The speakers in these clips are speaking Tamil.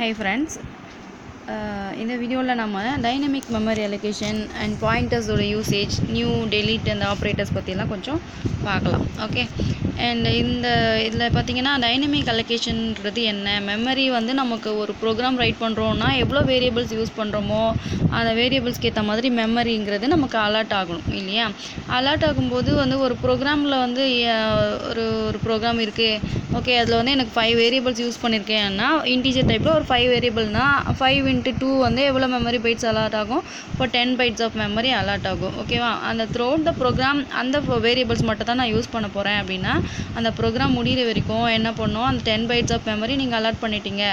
Hey friends, இந்த வீடியோவில் நம்ம டைனமிக் மெமரி அலோகேஷன் அண்ட் பாயிண்டர்ஸோட யூசேஜ், நியூ டெலீட் அந்த ஆப்ரேட்டர்ஸ் பற்றியெல்லாம் கொஞ்சம் பார்க்கலாம். ஓகே, அண்ட் இதில் பார்த்தீங்கன்னா டைனமிக் அலோகேஷன்ன்றது என்ன, மெமரி வந்து நமக்கு ஒரு ப்ரோக்ராம் ரைட் பண்ணுறோன்னா எவ்வளோ வேரியபிள்ஸ் யூஸ் பண்ணுறோமோ அந்த வேரியபிள்ஸ்க்கு ஏற்ற மாதிரி மெமரிங்கிறது நமக்கு அலர்ட் ஆகணும் இல்லையா. அலர்ட் ஆகும்போது வந்து ஒரு ப்ரோக்ராமில் வந்து ஒரு ப்ரோக்ராம் இருக்குது, ஓகே, அதில் வந்து எனக்கு 5 வேரியபிள்ஸ் யூஸ் பண்ணியிருக்கேன்னா இன்டீஜர் டைப்பில் ஒரு 5 வேரியபிள்னா 5 × 2 வந்து எவ்வளோ மெமரி பைட்ஸ் அலர்ட் ஆகும், இப்போ 10 பைட்ஸ் ஆஃப் மெமரி அலர்ட் ஆகும். ஓகேவா, அந்த த்ரூஅவுட் த ப்ரோக்ராம் அந்த வேரியபிள்ஸ் மட்டும் தான் நான் யூஸ் பண்ண போகிறேன் அப்படின்னா அந்த ப்ரோக்ராம் முடிகிற வரைக்கும் என்ன பண்ணணும், அந்த 10 பைட்ஸ் ஆஃப் மெமரி நீங்கள் அலர்ட் பண்ணிட்டீங்க.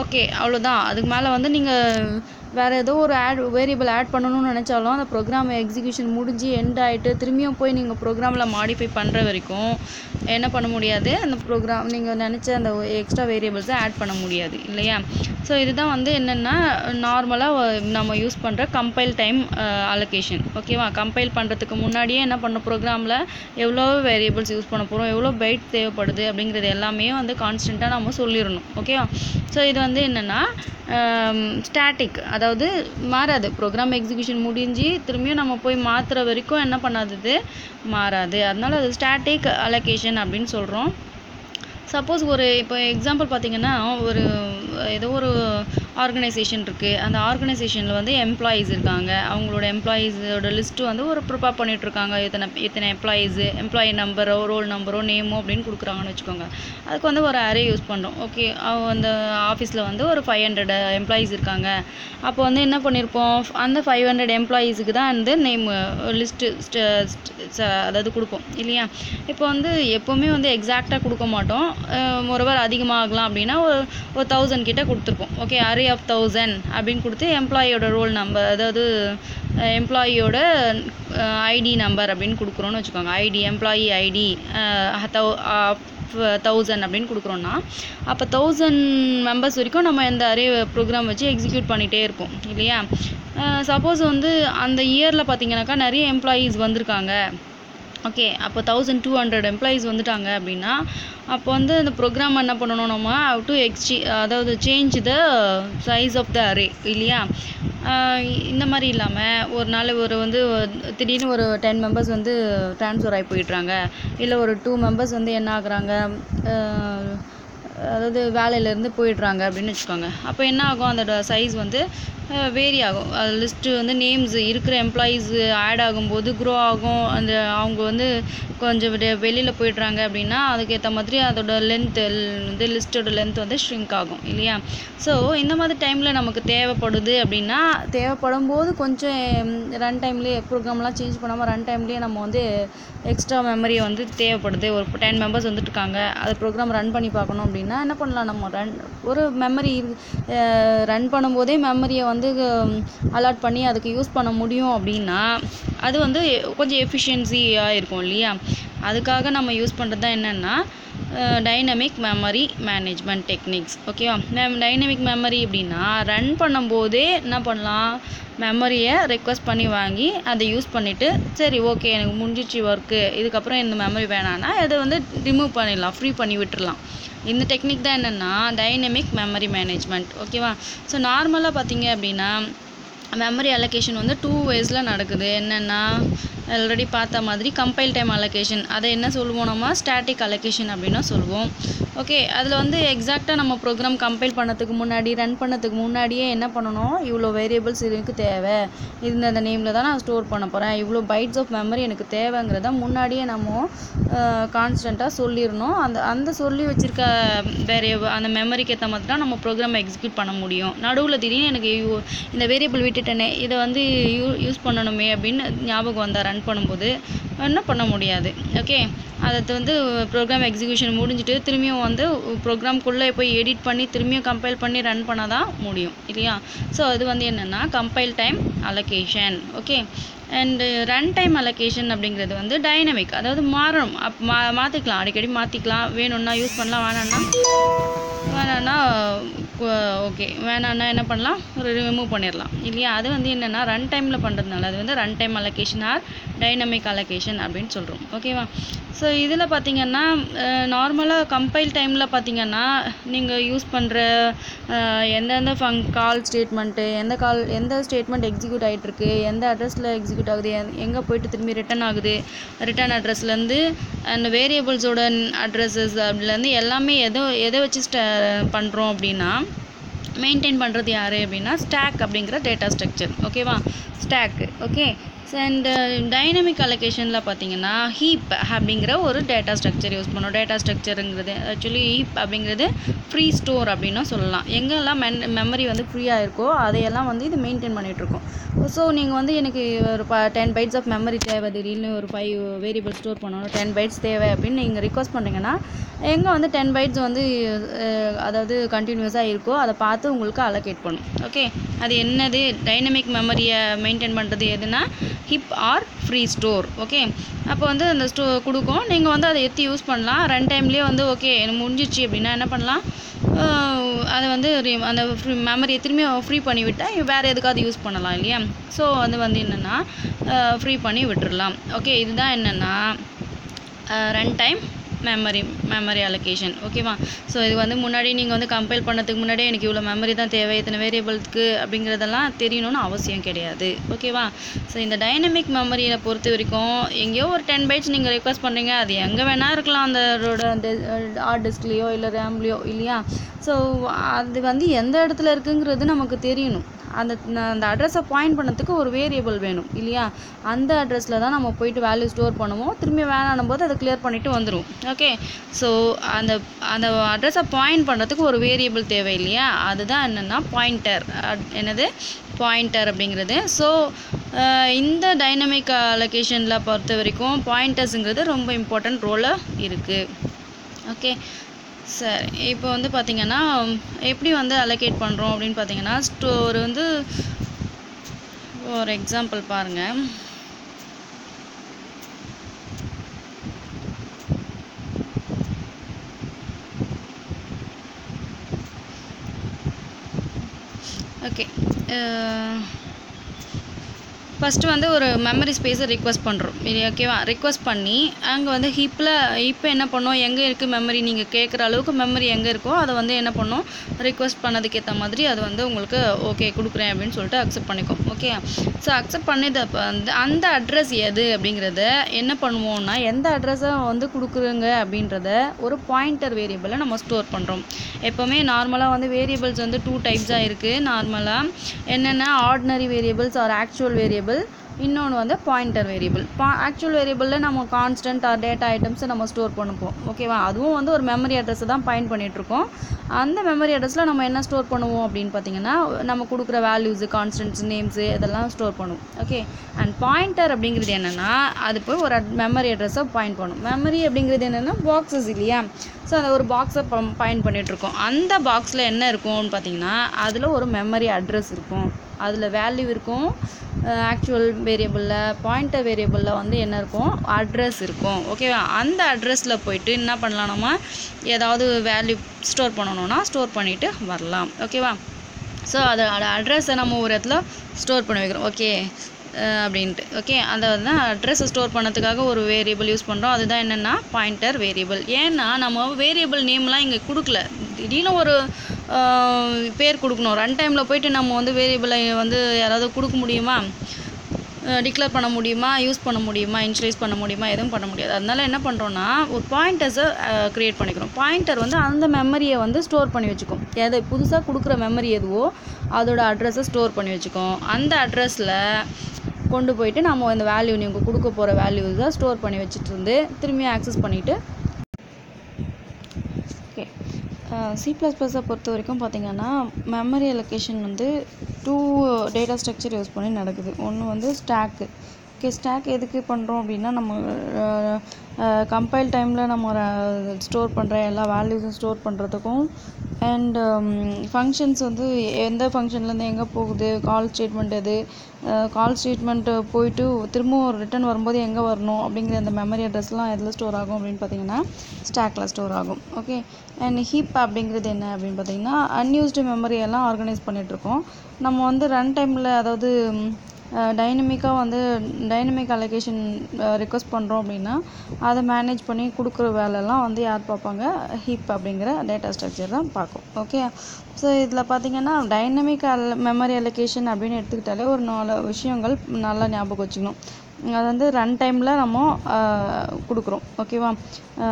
ஓகே, அவ்வளோதான். அதுக்கு மேலே வந்து நீங்கள் வேறு ஏதோ ஒரு வேரியபிள் ஆட் பண்ணணும்னு நினச்சாலும் அந்த ப்ரோக்ராம் எக்ஸிக்யூஷன் முடிஞ்சு எண்ட் ஆகிட்டு திரும்பியும் போய் நீங்கள் ப்ரோக்ராமில் மாடிஃபை பண்ணுற வரைக்கும் என்ன பண்ண முடியாது, அந்த ப்ரோக்ராம் நீங்கள் நினச்ச அந்த எக்ஸ்ட்ரா வேரியபிள்ஸை ஆட் பண்ண முடியாது இல்லையா. ஸோ இதுதான் வந்து என்னென்னா நார்மலாக நம்ம யூஸ் பண்ணுற கம்பைல் டைம் அலோகேஷன். ஓகேவா, கம்பைல் பண்ணுறதுக்கு முன்னாடியே என்ன பண்ண ப்ரோக்ராமில் எவ்வளோ வேரியபிள்ஸ் யூஸ் பண்ண போகிறோம், எவ்வளோ பைட் தேவைப்படுது அப்படிங்கிறது எல்லாமே வந்து கான்ஸ்டண்ட்டாக நம்ம சொல்லிடணும். ஓகேவா, ஸோ இது வந்து என்னென்னா ஸ்டாட்டிக், அதாவது மாறாது. ப்ரோக்ராம் எக்ஸிக்யூஷன் முடிஞ்சு திரும்பியும் நம்ம போய் மாற்றுற வரைக்கும் என்ன பண்ணாதது, மாறாது. அதனால அது ஸ்டாட்டிக் அலோகேஷன் அப்படின்னு சொல்கிறோம். சப்போஸ் இப்போ எக்ஸாம்பிள் பார்த்தீங்கன்னா ஏதோ ஒரு ஆர்கனைசேஷன் இருக்குது, அந்த ஆர்கனைசேஷனில் வந்து எம்ப்ளாயீஸ் இருக்காங்க, அவங்களோட எம்ப்ளாயீஸோட லிஸ்ட்டு வந்து ப்ரிப்பேர் பண்ணிகிட்ருக்காங்க. இத்தனை எம்ப்ளாயி நம்பரோ ரோல் நம்பரோ நேமோ அப்படின்னு கொடுக்குறாங்கன்னு வச்சுக்கோங்க. அதுக்கு வந்து ஒரு அரே யூஸ் பண்ணுறோம். ஓகே, அந்த ஆஃபீஸில் வந்து ஒரு 500 எம்ப்ளாயீஸ் இருக்காங்க. அப்போ வந்து என்ன பண்ணியிருப்போம், அந்த 500 எம்ப்ளாயீஸுக்கு தான் வந்து நேம் லிஸ்ட்டு அதாவது கொடுப்போம் இல்லையா. இப்போ வந்து எப்போவுமே வந்து எக்ஸாக்டாக கொடுக்க மாட்டோம், ஒருவர் அதிகமாகலாம் அப்படின்னா ஒரு 1000 கிட்ட கொடுத்துருப்போம். ஓகே, அரே ஆஃப் 1000 அப்படின்னு கொடுத்து எம்ப்ளாயியோட ரோல் நம்பர், அதாவது எம்ப்ளாயியோட ஐடி நம்பர் அப்படின்னு கொடுக்குறோன்னு வச்சுக்கோங்க. எம்ப்ளாயி ஐடி 1000 அப்படின்னு கொடுக்குறோன்னா அப்போ 1000 மெம்பர்ஸ் வரைக்கும் நம்ம இந்த அரே ப்ரோக்ராம் வச்சு எக்ஸிக்யூட் பண்ணிகிட்டே இருப்போம் இல்லையா. சப்போஸ் வந்து அந்த இயரில் பார்த்தீங்கன்னாக்கா நிறைய எம்ப்ளாயீஸ் வந்திருக்காங்க. ஓகே, அப்போ 1200 எம்ப்ளாயீஸ் வந்துட்டாங்க அப்படின்னா அப்போ வந்து அந்த ப்ரோக்ராம் என்ன பண்ணணும், நம்ம அதாவது change the size of the array இல்லையா. இந்த மாதிரி இல்லாமல் ஒரு நாள் வந்து திடீர்னு ஒரு 10 மெம்பர்ஸ் வந்து ட்ரான்ஸ்ஃபர் ஆகி போயிடுறாங்க, இல்லை ஒரு 2 மெம்பர்ஸ் வந்து என்ன ஆகுறாங்க, அதாவது வேலையிலேருந்து போயிடுறாங்க அப்படின்னு வச்சுக்கோங்க. அப்போ என்ன ஆகும், அதோட சைஸ் வந்து வேரி ஆகும். லிஸ்ட்டு வந்து நேம்ஸ் இருக்கிற எம்ப்ளாயீஸ் ஆட் ஆகும்போது க்ரோ ஆகும். அவங்க வந்து கொஞ்சம் வெளியில் போயிடுறாங்க அப்படின்னா அதுக்கேற்ற மாதிரி அதோட லென்த்து வந்து லிஸ்ட்டோட லென்த் வந்து ஷ்ரிங்க் ஆகும் இல்லையா. ஸோ இந்த மாதிரி டைமில் நமக்கு தேவைப்படுது அப்படின்னா தேவைப்படும் போது கொஞ்சம் ரன் டைம்லேயே ப்ரோக்ராம்லாம் சேஞ்ச் பண்ணாமல் ரன் டைம்லேயே நம்ம வந்து எக்ஸ்ட்ரா மெமரியை வந்து தேவைப்படுது. ஒரு 10 மெம்பர்ஸ் வந்துட்டுருக்காங்க, அது ப்ரோக்ராம் ரன் பண்ணி பார்க்கணும் அப்படின்னா என்ன பண்ணலாம், நம்ம ஒரு மெமரி ரன் பண்ணும்போதே மெமரியை வந்து அலாட் பண்ணி அதுக்கு யூஸ் பண்ண முடியும் அப்படின்னா அது வந்து கொஞ்சம் எஃபிஷியன்சியாக இருக்கும் இல்லையா. அதுக்காக நம்ம யூஸ் பண்ணுறது தான் என்னென்னா டைனமிக் மெமரி மேனேஜ்மெண்ட் டெக்னிக்ஸ். ஓகேவா, டைனமிக் மெமரி அப்படின்னா ரன் பண்ணும்போதே என்ன பண்ணலாம், மெமரியை ரெக்வஸ்ட் பண்ணி வாங்கி அதை யூஸ் பண்ணிவிட்டு சரி ஓகே எனக்கு முடிஞ்சிச்சு ஒர்க்கு, இதுக்கப்புறம் இந்த மெமரி வேணான்னா அதை வந்து ரிமூவ் பண்ணிடலாம், ஃப்ரீ பண்ணி விட்டுடலாம். இந்த டெக்னிக் தான் என்னென்னா டைனமிக் மெமரி மேனேஜ்மெண்ட். ஓகேவா, ஸோ நார்மலாக பார்த்தீங்க அப்படின்னா மெமரி அலோகேஷன் வந்து 2 waysல நடக்குது. என்னென்னா ஆல்ரெடி பார்த்த மாதிரி கம்பைல் டைம் அலோகேஷன், அதை என்ன சொல்லுவோம், நம்ம ஸ்டாட்டிக் அலோகேஷன் அப்படின்னா சொல்லுவோம். ஓகே, அதில் வந்து எக்ஸாக்டாக நம்ம ப்ரோக்ராம் கம்பைல் பண்ணதுக்கு முன்னாடி ரன் பண்ணதுக்கு முன்னாடியே என்ன பண்ணணும், இவ்வளோ வேரியபிள்ஸ் எனக்கு தேவை, இந்த நேமில் தான் நான் ஸ்டோர் பண்ண போகிறேன், இவ்வளோ பைட்ஸ் ஆஃப் மெமரி எனக்கு தேவைங்கிறத முன்னாடியே நம்ம கான்ஸ்டண்ட்டாக சொல்லிடணும். அந்த சொல்லி வச்சுருக்க அந்த மெமரிக்கு ஏற்ற மாதிரி தான் நம்ம ப்ரோக்ராம் எக்ஸிக்யூட் பண்ண முடியும். நடுவில் திடீர்னு எனக்கு இந்த வேரியபிள் விட்டுட்டேனே, இதை வந்து யூஸ் பண்ணணுமே அப்படின்னு ஞாபகம் வந்தால் ரன் பண்ணும்போது என்ன பண்ண முடியாது. ஓகே, அதை வந்து ப்ரோக்ராம் எக்ஸிக்யூஷன் முடிஞ்சுட்டு திரும்பியும் வந்து ப்ரோக்ராம்குள்ளே போய் எடிட் பண்ணி திரும்பியும் கம்பைல் பண்ணி ரன் பண்ண தான் முடியும் இல்லையா. ஸோ அது வந்து என்னென்னா compile time allocation. Okay, and run time allocation அப்படிங்கிறது வந்து டைனமிக், அதாவது மாறணும், மாற்றிக்கலாம், அடிக்கடி மாற்றிக்கலாம், வேணும்னா யூஸ் பண்ணலாம், வேணான்னா ஓகே வேணான்னா என்ன பண்ணலாம், ஒரு ரிமூவ் பண்ணிடலாம் இல்லையா. அது வந்து என்னென்னா ரன் டைமில் பண்ணுறதுனால அது வந்து run time allocation R dynamic allocation அப்படின்னு சொல்கிறோம். ஓகேவா. ஸோ இதில் பார்த்திங்கன்னா நார்மலாக கம்பைல் டைமில் பார்த்திங்கன்னா நீங்கள் யூஸ் பண்ணுற எந்தெந்த கால் ஸ்டேட்மெண்ட்டு, எந்த ஸ்டேட்மெண்ட் எக்ஸிக்யூட் ஆகிட்டுருக்கு, எந்த அட்ரஸில் எக்ஸிக்யூட் ஆகுது, எங்கே போயிட்டு திரும்பி ரிட்டன் ஆகுது, ரிட்டன் அட்ரஸ்லேருந்து அண்ட் வேரியபிள்ஸோட அட்ரஸஸ் அப்படிலேருந்து எல்லாமே எதை வச்சு பண்ணுறோம் அப்படின்னா மெயின்டைன் பண்ணுறது யார் அப்படின்னா ஸ்டாக் அப்படிங்கிற டேட்டா ஸ்ட்ரக்சர். ஓகேவா, ஸ்டாக்கு. ஓகே. அண்ட் டைனமிக் அலோகேஷனில் பார்த்தீங்கன்னா ஹீப் அப்படிங்கிற ஒரு டேட்டா ஸ்ட்ரக்சர் யூஸ் பண்ணோம். டேட்டா ஸ்ட்ரக்சருங்கிறது ஆக்சுவலி ஹீப் அப்படிங்கிறது ஃப்ரீ ஸ்டோர் அப்படின்னு சொல்லலாம். எங்கெல்லாம் மெமரி வந்து ஃப்ரீயாக இருக்கோ அதையெல்லாம் வந்து இது மெயின்டைன் பண்ணிகிட்ருக்கோம். ஸோ நீங்கள் வந்து எனக்கு ஒரு 10 bytes ஆஃப் மெமரி தேவை, திடீர்னு ஒரு 5 வேரியபிள் ஸ்டோர் பண்ணணும், 10 bytes தேவை அப்படின்னு நீங்கள் ரிக்வஸ்ட் பண்ணுறீங்கன்னா எங்கே வந்து 10 bytes வந்து அதாவது கண்டினியூஸாக இருக்கோ அதை பார்த்து உங்களுக்கு அலோகேட் பண்ணும். ஓகே, அது என்னது, டைனமிக் மெமரியை மெயின்டைன் பண்ணுறது எதுனா heap or free store. Okay, அப்போ வந்து அந்த கொடுக்கும், நீங்கள் வந்து அதை எடுத்து யூஸ் பண்ணலாம். ரன் டைம்லேயே வந்து ஓகே முடிஞ்சிச்சு அப்படின்னா என்ன பண்ணலாம், அதை வந்து அந்த மெமரியை திரும்பி ஃப்ரீ பண்ணி விட்டால் வேறு எதுக்காவது யூஸ் பண்ணலாம் இல்லையா. ஸோ அது வந்து என்னென்னா ஃப்ரீ பண்ணி விட்டுடலாம். ஓகே, இதுதான் என்னென்னா ரன் டைம் மெமரி அலோகேஷன். ஓகேவா. ஸோ இது வந்து முன்னாடி நீங்கள் வந்து கம்பைல் பண்ணதுக்கு முன்னாடியே எனக்கு இவ்வளோ மெமரி தான் தேவை, இத்தனை வேரியபிள்ஸ்க்கு அப்படிங்கிறதெல்லாம் தெரியணும்னு அவசியம் கிடையாது. ஓகேவா. ஸோ இந்த டைனமிக் மெமரியை பொறுத்த வரைக்கும் எங்கேயோ ஒரு 10 bytes நீங்கள் ரெக்வஸ்ட் பண்ணுறீங்க, அது எங்கே வேணால் இருக்கலாம், அந்த ஹார்ட் டிஸ்க்லேயோ இல்லை ரேம்லேயோ இல்லையா. ஸோ அது வந்து எந்த இடத்துல இருக்குங்கிறது நமக்கு தெரியணும். அந்த அட்ரஸை பாயிண்ட் பண்ணதுக்கு ஒரு வேரியபிள் வேணும் இல்லையா. அந்த அட்ரஸில் தான் நம்ம போயிட்டு வேல்யூ ஸ்டோர் பண்ணுவோம். திரும்பி வேணாம் போது அதை கிளியர் பண்ணிவிட்டு வந்துடும். ஓகே, ஸோ அந்த அட்ரஸை பாயிண்ட் பண்ணுறதுக்கு ஒரு வேரியபிள் தேவை இல்லையா. அதுதான் என்னென்னா பாயிண்டர். என்னது, பாயிண்டர் அப்படிங்கிறது. ஸோ இந்த டைனமிக் அலோகேஷனில் பொறுத்த வரைக்கும் பாயிண்டர்ஸுங்கிறது ரொம்ப இம்பார்ட்டன்ட் ரோலாக இருக்குது. ஓகே, சரி. இப்போ வந்து பார்த்திங்கன்னா எப்படி வந்து அலோகேட் பண்ணுறோம் அப்படின்னு பார்த்தீங்கன்னா ஸ்டோர் வந்து ஒரு எக்ஸாம்பிள் பாருங்கள். ஓகே, ஃபஸ்ட்டு வந்து ஒரு மெமரி ஸ்பேஸை ரிக்வஸ்ட் பண்ணுறோம். ஓகேவா. ரிக்வஸ்ட் பண்ணி அங்கே வந்து இப்போ என்ன பண்ணோம், எங்கே இருக்குது மெமரி, நீங்கள் கேட்குற அளவுக்கு மெமரி எங்கே இருக்கோ அதை வந்து என்ன பண்ணோம், ரிக்வஸ்ட் பண்ணதுக்கு ஏற்ற மாதிரி அது வந்து உங்களுக்கு ஓகே கொடுக்குறேன் அப்படின்னு சொல்லிட்டு அக்செப்ட் பண்ணிக்கும். ஓகே, ஸோ அக்செப்ட் பண்ணது அப்போ வந்து அந்த அட்ரஸ் எது அப்படிங்கிறத என்ன பண்ணுவோம்னா எந்த அட்ரஸை வந்து கொடுக்குறங்க அப்படின்றத ஒரு பாயிண்டர் வேரியபிளை நம்ம ஸ்டோர் பண்ணுறோம். எப்போவுமே நார்மலாக வந்து வேரியபிள்ஸ் வந்து 2 டைப்ஸாக இருக்குது. நார்மலாக என்னென்னா ordinary variables or actual variable, இன்னொன்று வந்து பாயிண்டர் வேரியபிள். ஆக்சுவல் வேரியபிளில் நம்ம கான்ஸ்டன்ட் ஆர் டேட்டா ஐட்டம்ஸை நம்ம ஸ்டோர் பண்ணுவோம். ஓகேவா. அதுவும் வந்து ஒரு மெமரி அட்ரஸை தான் பாயிண்ட் பண்ணிகிட்ருக்கோம். அந்த மெமரி அட்ரஸில் நம்ம என்ன ஸ்டோர் பண்ணுவோம் அப்படின்னு பார்த்தீங்கன்னா நம்ம கொடுக்குற வேல்யூஸு, கான்ஸ்டன்ட்ஸ், நேம்ஸு இதெல்லாம் ஸ்டோர் பண்ணுவோம். ஓகே, அண்ட் பாயிண்டர் அப்படிங்கிறது என்னென்னா அது போய் ஒரு மெமரி அட்ரஸை பாயிண்ட் பண்ணும். மெமரி அப்படிங்கிறது என்னென்னா பாக்ஸஸ் இல்லையா. ஸோ அந்த ஒரு பாக்ஸை பாயிண்ட் பண்ணிகிட்ருக்கோம். அந்த பாக்ஸில் என்ன இருக்கும்னு பார்த்தீங்கன்னா அதில் ஒரு மெமரி அட்ரஸ் இருக்கும், அதில் வேல்யூ இருக்கும். ஆக்சுவல் வேரியபிளில், பாயிண்டர் வேரியபிளில் வந்து என்ன இருக்கும், அட்ரஸ் இருக்கும். ஓகேவா. அந்த அட்ரஸில் போயிட்டு என்ன பண்ணலாம், நம்ம ஏதாவது வேல்யூ ஸ்டோர் பண்ணணும்னா ஸ்டோர் பண்ணிவிட்டு வரலாம். ஓகேவா. ஸோ அதோட அட்ரஸை நம்ம ஒரு இடத்துல ஸ்டோர் பண்ணி வைக்கிறோம். ஓகே அப்படின்ட்டு. ஓகே, அதை வந்து அட்ரஸை ஸ்டோர் பண்ணதுக்காக ஒரு வேரியபிள் யூஸ் பண்ணுறோம். அதுதான் என்னென்னா பாயிண்டர் வேரியபிள். ஏன்னா நம்ம வேரியபிள் நேம்லாம் இங்கே கொடுக்கல, திடீர்னு ஒரு பேர் கொடுக்கணும். ரன் டைமில் போயிட்டு நம்ம வந்து வேரியபிளை வந்து யாராவது கொடுக்க முடியுமா, டிக்ளேர் பண்ண முடியுமா, யூஸ் பண்ண முடியுமா, இனிஷியலைஸ் பண்ண முடியுமா, எதுவும் பண்ண முடியாது. அதனால் என்ன பண்ணுறோன்னா ஒரு பாயிண்டர்ஸை க்ரியேட் பண்ணிக்கிறோம். பாயிண்டர் வந்து அந்த மெமரியை வந்து ஸ்டோர் பண்ணி வச்சுக்கும். எது புதுசாக கொடுக்குற மெமரி எதுவோ அதோட அட்ரஸை ஸ்டோர் பண்ணி வச்சுக்கோம். அந்த அட்ரஸில் கொண்டு போயிட்டு நம்ம இந்த வேல்யூ நீங்கள் கொடுக்க போகிற வேல்யூஸை ஸ்டோர் பண்ணி வச்சுட்டு இருந்து திரும்பி ஆக்சஸ் பண்ணிவிட்டு. ஓகே, C++-ஐ பொறுத்த வரைக்கும் பார்த்திங்கன்னா மெமரி அலோகேஷன் வந்து 2 டேட்டா ஸ்ட்ரக்சர் யூஸ் பண்ணி நடக்குது. ஒன்று வந்து ஸ்டாக்கு, ஓகே, ஸ்டாக் எதுக்கு பண்ணுறோம் அப்படின்னா, நம்ம கம்பைல் டைமில் நம்ம ஸ்டோர் பண்ணுற எல்லா வேல்யூஸும் ஸ்டோர் பண்ணுறதுக்கும், அண்ட் ஃபங்க்ஷன்ஸ் வந்து எந்த ஃபங்க்ஷன்லேருந்து எங்கே போகுது, கால் ஸ்டேட்மெண்ட் எது, கால் ஸ்டேட்மெண்ட்டு போயிட்டு திரும்பவும் ரிட்டன் வரும்போது எங்கே வரணும் அப்படிங்கிற அந்த மெமரி அட்ரஸ்லாம் எதில் ஸ்டோர் ஆகும் அப்படின்னு பார்த்தீங்கன்னா ஸ்டாக்கில் ஸ்டோர் ஆகும். ஓகே, அண்ட் ஹீப் அப்படிங்கிறது என்ன அப்படின்னு பார்த்தீங்கன்னா, அன்யூஸ்டு மெமரியெல்லாம் ஆர்கனைஸ் பண்ணிகிட்ருக்கோம். நம்ம வந்து ரன் டைமில், அதாவது டைனமிக்காக வந்து டைனமிக் அலோகேஷன் ரிக்வெஸ்ட் பண்ணுறோம் அப்படின்னா அதை மேனேஜ் பண்ணி கொடுக்குற வேலைலாம் வந்து யார் பார்ப்பாங்க, ஹீப் அப்படிங்கிற டேட்டா ஸ்ட்ரக்சர் தான் பார்க்கும். ஓகே, ஸோ இதில் பார்த்தீங்கன்னா டைனமிக் மெமரி அலோகேஷன் அப்படின்னு எடுத்துக்கிட்டாலே ஒரு 4 விஷயங்கள் நல்லா ஞாபகம் வச்சுக்கணும். அது வந்து ரன் டைமில் நம்ம கொடுக்குறோம். ஓகேவா,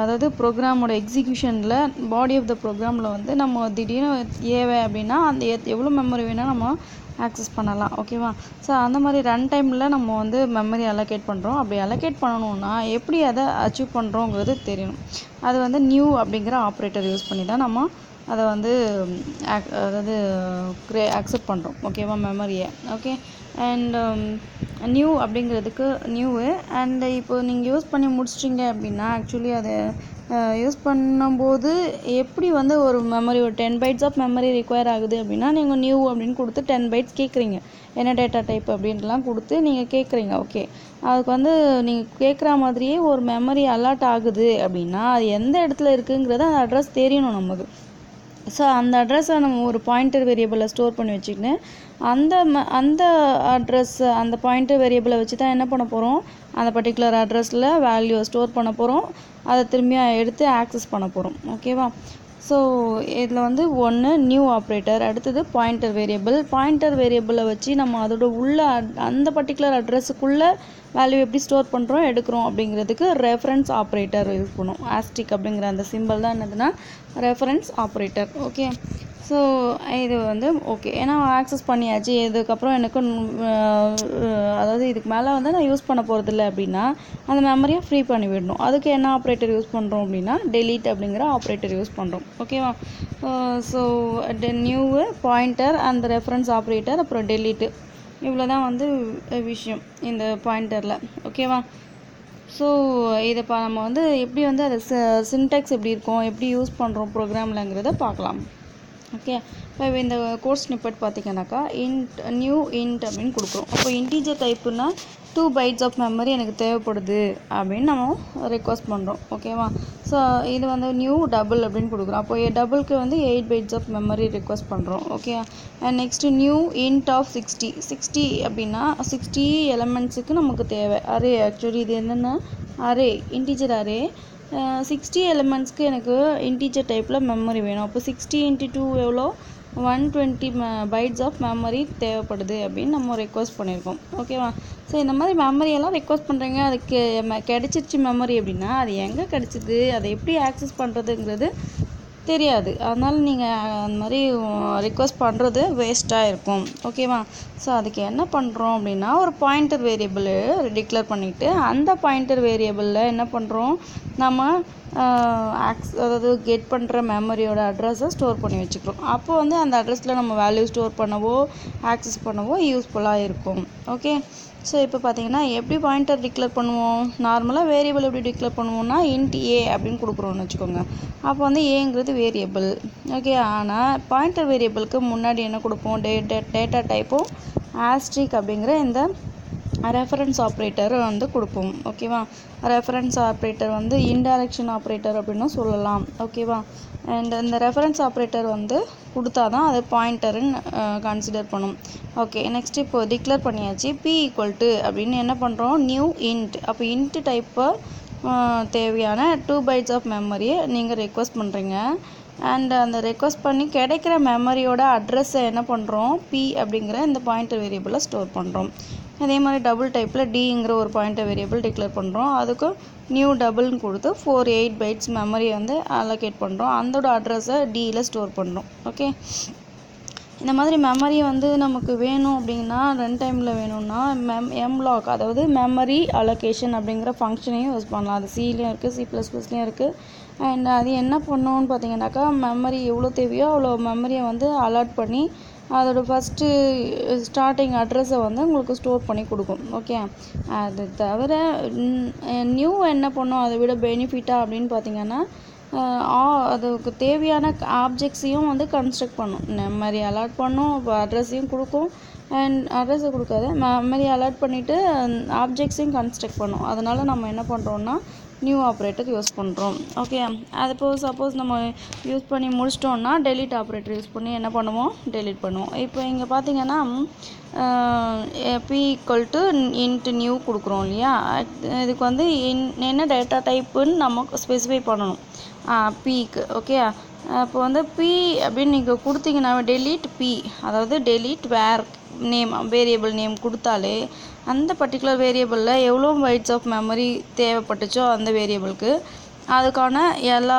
அதாவது ப்ரோக்ராமோட எக்ஸிக்யூஷனில் பாடி ஆஃப் த ப்ரோக்ராமில் வந்து நம்ம திடீர்னு ஏவே அப்படின்னா அந்த எவ்வளோ மெமரி வேணால் நம்ம ஆக்சஸ் பண்ணலாம். ஓகேவா, ஸோ அந்த மாதிரி ரன் டைமில் நம்ம வந்து மெமரி அலோகேட் பண்ணுறோம். அப்படி அலோகேட் பண்ணணுன்னா எப்படி அதை அச்சீவ் பண்ணுறோங்கிறது தெரியணும். அது வந்து நியூ அப்படிங்கிற ஆப்ரேட்டர் யூஸ் பண்ணி தான் நம்ம அதை வந்து அதாவது அக்செப்ட் பண்ணுறோம். ஓகேவா, மெமரியை. ஓகே, அண்ட் நியூ அப்படிங்கிறதுக்கு நியூவு, அண்ட் இப்போ நீங்கள் யூஸ் பண்ணி முடிச்சிட்டிங்க அப்படின்னா ஆக்சுவலி அதை யூஸ் பண்ணும்போது எப்படி வந்து ஒரு மெமரி ஒரு 10 bytes ஆஃப் மெமரி ரிக்வயர் ஆகுது அப்படின்னா நீங்கள் நியூ அப்படின்னு கொடுத்து 10 bytes கேட்குறீங்க, என்ன டேட்டா டைப் அப்படின்ட்டுலாம் கொடுத்து நீங்கள் கேட்குறீங்க. ஓகே, அதுக்கு வந்து நீங்கள் கேட்குற மாதிரியே ஒரு மெமரி அலாட் ஆகுது அப்படின்னா அது எந்த இடத்துல இருக்குங்கிறத அந்த அட்ரஸ் தெரியணும் நமக்கு. ஸோ அந்த அட்ரஸை நம்ம ஒரு பாயிண்டர் வேரியபிளை ஸ்டோர் பண்ணி வச்சுக்கின்னு அந்த அட்ரஸ் அந்த பாயிண்டர் வேரியபிளை வச்சு தான் என்ன பண்ண போகிறோம், அந்த பர்டிகுலர் அட்ரஸில் வேல்யூவை ஸ்டோர் பண்ண போகிறோம், அதை திரும்பியும் எடுத்து ஆக்சஸ் பண்ண போகிறோம். ஓகேவா, ஸோ இதில் வந்து ஒன்று நியூ ஆப்ரேட்டர், அடுத்தது பாயிண்டர் வேரியபிளை வச்சு நம்ம அதோட உள்ள அந்த பர்டிகுலர் அட்ரஸுக்குள்ளே வேல்யூ எப்படி ஸ்டோர் பண்ணுறோம் எடுக்கிறோம் அப்படிங்கிறதுக்கு ரெஃபரன்ஸ் ஆப்ரேட்டர் யூஸ் பண்ணுவோம். ஆஸ்டிக் அப்படிங்கிற அந்த சிம்பிள் தான் என்னதுன்னா ரெஃபரன்ஸ் ஆப்ரேட்டர். ஓகே, ஸோ இது வந்து ஓகே, ஏன்னா ஆக்சஸ் பண்ணியாச்சு, இதுக்கப்புறம் எனக்கு அதாவது இதுக்கு மேலே வந்து நான் யூஸ் பண்ண போகிறதில்ல அப்படின்னா அந்த மெமரியை ஃப்ரீ பண்ணி விடணும். அதுக்கு என்ன ஆப்ரேட்டர் யூஸ் பண்ணுறோம் அப்படின்னா டெலீட் அப்படிங்கிற ஆப்ரேட்டர் யூஸ் பண்ணுறோம். ஓகேவா, ஸோ நியூவு, பாயிண்டர், அந்த ரெஃபரன்ஸ் ஆப்ரேட்டர், அப்புறம் டெலீட்டு, இவ்வளோ தான் வந்து விஷயம் இந்த பாயிண்டரில். ஓகேவா, ஸோ இதை நம்ம வந்து எப்படி வந்து அதை சின்டெக்ஸ் எப்படி இருக்கும், எப்படி யூஸ் பண்ணுறோம் ப்ரோக்ராம்லங்கிறத பார்க்கலாம். ஓகே, இப்போ இந்த கோர்ஸ் ஸ்னிப்பெட் பார்த்தீங்கன்னாக்கா நியூ இன்ட் அப்படின்னு கொடுக்குறோம். அப்போ இன்டீஜர் டைப்புன்னா 2 bytes ஆஃப் மெமரி எனக்கு தேவைப்படுது அப்படின்னு நம்ம ரெக்வஸ்ட் பண்ணுறோம். ஓகேவா, ஸோ இது வந்து நியூ டபுள் அப்படின்னு கொடுக்குறோம். அப்போ டபுளுக்கு வந்து 8 bytes ஆஃப் மெமரி ரெக்வஸ்ட் பண்ணுறோம். Okay, and next new int of 60 அப்படின்னா 60 எலமெண்ட்ஸுக்கு நமக்கு தேவை அரே. ஆக்சுவலி இது என்னென்னா அரே, இன்டீஜர் அரே. 60 எலமெண்ட்ஸ்க்கு எனக்கு இன்டீஜர் டைப்பில் மெமரி வேணும். அப்போ 60 × 2 எவ்வளோ, 120 bytes ஆஃப் மெமரி தேவைப்படுது அப்படின்னு நம்ம ரெக்வஸ்ட் பண்ணியிருக்கோம். ஓகேவா, ஸோ இந்த மாதிரி மெமரியெல்லாம் ரெக்வஸ்ட் பண்ணுறீங்க, அதுக்கு கிடச்சிருச்சு மெமரி அப்படின்னா அது எங்கே கிடச்சிது, அதை எப்படி ஆக்சஸ் பண்ணுறதுங்கிறது தெரியாது. அதனால் நீங்கள் அந்த மாதிரி ரிக்வெஸ்ட் பண்ணுறது வேஸ்ட்டாக இருக்கும். ஓகேவா, ஸோ அதுக்கு என்ன பண்ணுறோம் அப்படின்னா ஒரு பாயிண்டர் வேரியபிள் டிக்ளேர் பண்ணிவிட்டு அந்த பாயிண்டர் வேரியபிளில் என்ன பண்ணுறோம், நம்ம அதாவது கெட் பண்ணுற மெமரியோட அட்ரஸை ஸ்டோர் பண்ணி வச்சுக்கிறோம். அப்போ வந்து அந்த அட்ரஸில் நம்ம வேல்யூ ஸ்டோர் பண்ணவோ ஆக்சஸ் பண்ணவோ யூஸ்ஃபுல்லாக இருக்கும். ஓகே, ஸோ இப்போ பார்த்தீங்கன்னா எப்படி பாயிண்டர் டிக்ளேர் பண்ணுவோம், நார்மலாக வேரியபிள் எப்படி டிக்ளேர் பண்ணுவோம்னா இன்ட் ஏ அப்படின்னு கொடுக்குறோன்னு வச்சுக்கோங்க. அப்போ வந்து ஏங்கிறது வேரியபிள். ஓகே, ஆனால் பாயிண்டர் வேரியபிளுக்கு முன்னாடி என்ன கொடுப்போம், டேட்டா டைப்பும் ஆஸ்ட்ரிக் அப்படிங்கிற இந்த ரெஃபரன்ஸ் ஆப்ரேட்டர் வந்து கொடுப்போம். ஓகேவா, ரெஃபரன்ஸ் ஆப்ரேட்டர் வந்து இன்டைரக்ஷன் ஆப்ரேட்டர் அப்படின்னு சொல்லலாம். ஓகேவா, அண்ட் இந்த ரெஃபரன்ஸ் ஆப்ரேட்டர் வந்து கொடுத்தா தான் அது பாயிண்டருன்னு கன்சிடர் பண்ணும். ஓகே, நெக்ஸ்ட் இப்போ டிக்ளேர் பண்ணியாச்சு. p = அப்படின்னு என்ன பண்ணுறோம், நியூ இன்ட். அப்போ இன்ட் டைப்பை தேவையான 2 bytes ஆஃப் மெமரியை நீங்கள் ரெக்வஸ்ட் பண்ணுறீங்க. அண்ட் அந்த ரெக்வஸ்ட் பண்ணி கிடைக்கிற மெமரியோட அட்ரஸை என்ன பண்ணுறோம், p அப்படிங்கிற இந்த பாயிண்டர் வேரியபிளில் ஸ்டோர் பண்ணுறோம். அதே மாதிரி டபுள் டைப்பில் டிங்கிற ஒரு பாயிண்டர் வேரியபிள் டிக்ளேர் பண்ணுறோம். அதுக்கும் நியூ டபுள்னு கொடுத்து 8 bytes மெமரியை வந்து அலோகேட் பண்ணுறோம். அதோட அட்ரஸை டியில் ஸ்டோர் பண்ணுறோம். ஓகே, இந்த மாதிரி மெமரி வந்து நமக்கு வேணும் அப்படின்னா ரன் டைமில் வேணும்னா எம்லாக், அதாவது மெமரி அலோகேஷன் அப்படிங்கிற ஃபங்க்ஷனையும் யூஸ் பண்ணலாம். அது சிலையும் இருக்குது, C++லையும் இருக்குது, அண்ட் அது என்ன பண்ணோன்னு பார்த்தீங்கன்னாக்கா மெமரி எவ்வளோ தேவையோ அவ்வளோ மெமரியை வந்து அலாட் பண்ணி அதோட ஃபஸ்ட்டு ஸ்டார்டிங் அட்ரஸை வந்து உங்களுக்கு ஸ்டோர் பண்ணி கொடுக்கும். ஓகே, அது தவிர நியூ என்ன பண்ணோம் அதை விட பெனிஃபிட்டாக அப்படின்னு பார்த்தீங்கன்னா அதுக்கு தேவையான ஆப்ஜெக்ட்ஸையும் வந்து கன்ஸ்ட்ரக்ட் பண்ணும். மெமரி அலாட் பண்ணும், இப்போ அட்ரஸையும் கொடுக்கும். அண்ட் அட்ரஸை கொடுக்காது, மெமரி அலாட் பண்ணிவிட்டு ஆப்ஜெக்ட்ஸையும் கன்ஸ்ட்ரக்ட் பண்ணும். அதனால் நம்ம என்ன பண்ணுறோன்னா நியூ ஆப்ரேட்டர் யூஸ் பண்ணுறோம். ஓகே, அது இப்போது சப்போஸ் நம்ம யூஸ் பண்ணி முடிச்சிட்டோன்னா டெலீட் ஆப்ரேட்டர் யூஸ் பண்ணி என்ன பண்ணுவோம், டெலீட் பண்ணுவோம். இப்போ இங்கே பார்த்தீங்கன்னா p = நியூ கொடுக்குறோம் இல்லையா, இதுக்கு வந்து என்ன டேட்டா டைப்புன்னு நம்ம ஸ்பெசிஃபை பண்ணணும் pக்கு. ஓகே, இப்போ வந்து p அப்படின்னு நீங்கள் கொடுத்தீங்கன்னா delete p, அதாவது delete வேர் நேம், வேரியபிள் நேம் கொடுத்தாலே அந்த பர்டிகுலர் வேரியபிளில் எவ்வளோ பைட்ஸ் ஆஃப் மெமரி தேவைப்பட்டுச்சோ அந்த வேரியபிளுக்கு அதுக்கான எல்லா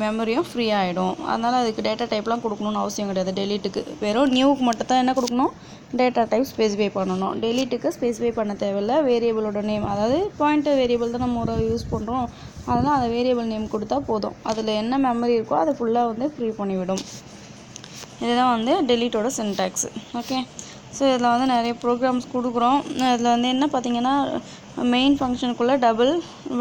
மெமரியும் ஃப்ரீ ஆகிடும். அதனால் அதுக்கு டேட்டா டைப்லாம் கொடுக்கணுன்னு அவசியம் கிடையாது. டெலீட்டுக்கு வெறும் நியூக்கு மட்டும் தான் என்ன கொடுக்கணும், டேட்டா டைப் ஸ்பெசிஃபை பண்ணணும். டெலீட்டுக்கு ஸ்பெசிஃபை பண்ண தேவையில்லை. வேரியபிளோட நேம், அதாவது பாயிண்டர் வேரியபிள் தான் நம்ம ஒரு யூஸ் பண்ணுறோம், அதனால் அந்த வேரியபிள் நேம் கொடுத்தா போதும். அதில் என்ன மெமரி இருக்கோ அது ஃபுல்லாக வந்து ஃப்ரீ பண்ணிவிடும். இதுதான் வந்து டெலீட்டோட சின்டாக்ஸ். ஓகே, ஸோ இதில் வந்து நிறைய ப்ரோக்ராம்ஸ் கொடுக்குறோம். இதில் வந்து என்ன பார்த்தீங்கன்னா மெயின் ஃபங்க்ஷனுக்குள்ளே டபுள்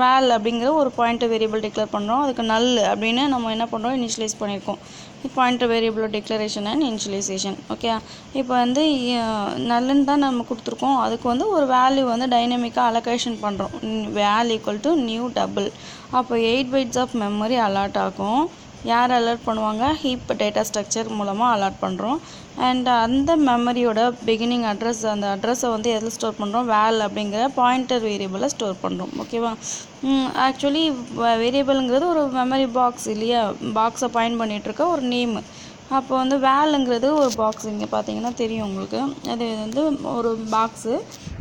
வேல் அப்படிங்கிற ஒரு பாயிண்டர் வேரியபிள் டிக்ளேர் பண்ணுறோம். அதுக்கு நல் அப்படின்னு நம்ம என்ன பண்ணுறோம், இனிஷியலைஸ் பண்ணியிருக்கோம். பாயிண்டர் வேரியபிளோட டிக்ளரேஷன் அண்ட் இனிஷியலைசேஷன். ஓகே, இப்போ வந்து நல்லுன்னு தான் நம்ம கொடுத்துருக்கோம். அதுக்கு வந்து ஒரு வேல்யூ வந்து டைனமிக்காக அலோகேஷன் பண்ணுறோம். வேல் = நியூ டபுள். அப்போ 8 பைட்ஸ் ஆஃப் மெமரி அலாட் ஆகும். யார் அலாட் பண்ணுவாங்க, ஹீப் டேட்டா ஸ்ட்ரக்சர் மூலமாக அலாட் பண்ணுறோம். அண்ட் அந்த மெமரியோட பிகினிங் அட்ரஸ், அந்த அட்ரஸை வந்து எதில் ஸ்டோர் பண்ணுறோம், வேல் அப்படிங்கிற பாயிண்டர் வேரியபிளை ஸ்டோர் பண்ணுறோம். ஓகேவா, ஆக்சுவலி வேரியபிளுங்கிறது ஒரு மெமரி பாக்ஸ் இல்லையா, பாக்ஸை பாயிண்ட் பண்ணிகிட்ருக்க ஒரு நேமு. அப்போ வந்து வேலுங்கிறது ஒரு பாக்ஸ், இங்கே பார்த்தீங்கன்னா தெரியும் உங்களுக்கு, அது வந்து ஒரு பாக்ஸு.